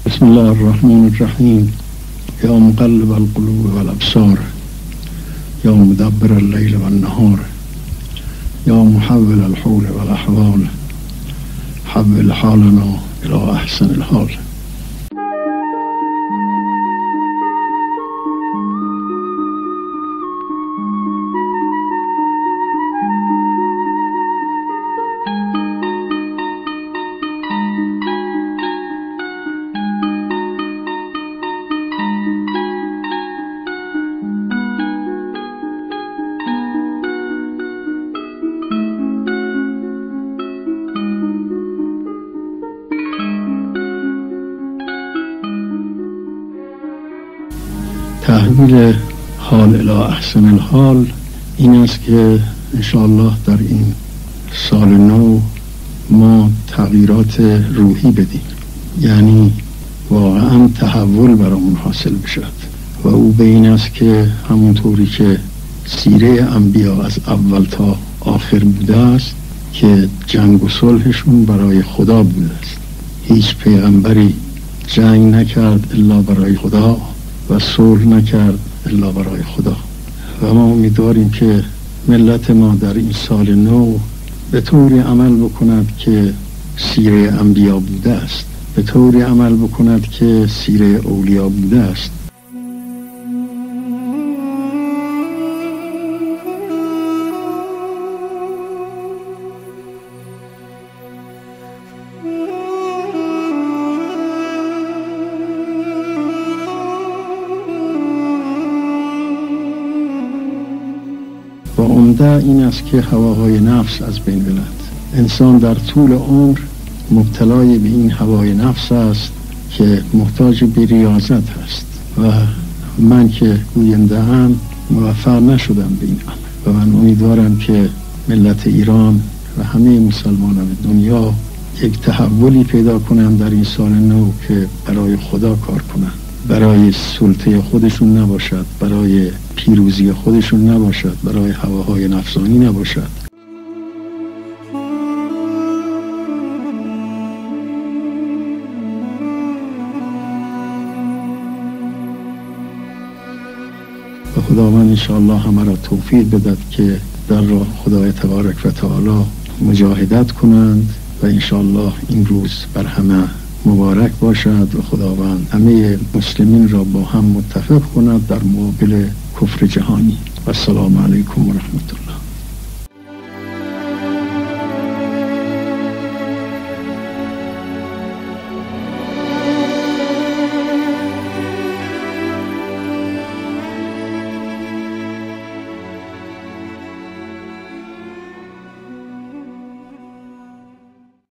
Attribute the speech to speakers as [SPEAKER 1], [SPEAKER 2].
[SPEAKER 1] بسم الله الرحمن الرحیم. یا مقلب القلوب والابصار، یا مدبر اللیل والنهار، یا محول الحول والاحوال، حول حالنا الى احسن الحال. تحویل حال الی احسن الحال این است که انشاءالله در این سال نو ما تغییرات روحی بدیم، یعنی واقعا تحول برامون حاصل بشد و او به این است که همونطوری که سیره انبیا از اول تا آخر بوده است که جنگ و صلحشون برای خدا بوده است. هیچ پیغمبری جنگ نکرد الا برای خدا و صلح نکرد الا برای خدا. و ما امیدواریم که ملت ما در این سال نو به طوری عمل بکند که سیره انبیا بوده است، به طوری عمل بکند که سیره اولیا بوده است. و عمده این است که هواهای نفس از بین برد. انسان در طول عمر مبتلای به این هوای نفس است که محتاج به ریاضت است و من که گوینده ام موفق نشدم به این عمل و من امیدوارم که ملت ایران و همه مسلمانان دنیا یک تحولی پیدا کنند در این سال نو که برای خدا کار کنند، برای سلطه خودشون نباشد، برای پیروزی خودشون نباشد، برای هواهای نفسانی نباشد. و خداوند انشاءالله همه را توفیق بدهد که در راه خدای تبارک و تعالی مجاهدت کنند و انشاءالله این روز بر همه مبارک باشد و خداوند همه مسلمین را با هم متفق کند در مقابل کفر جهانی. و السلام علیکم و رحمت الله.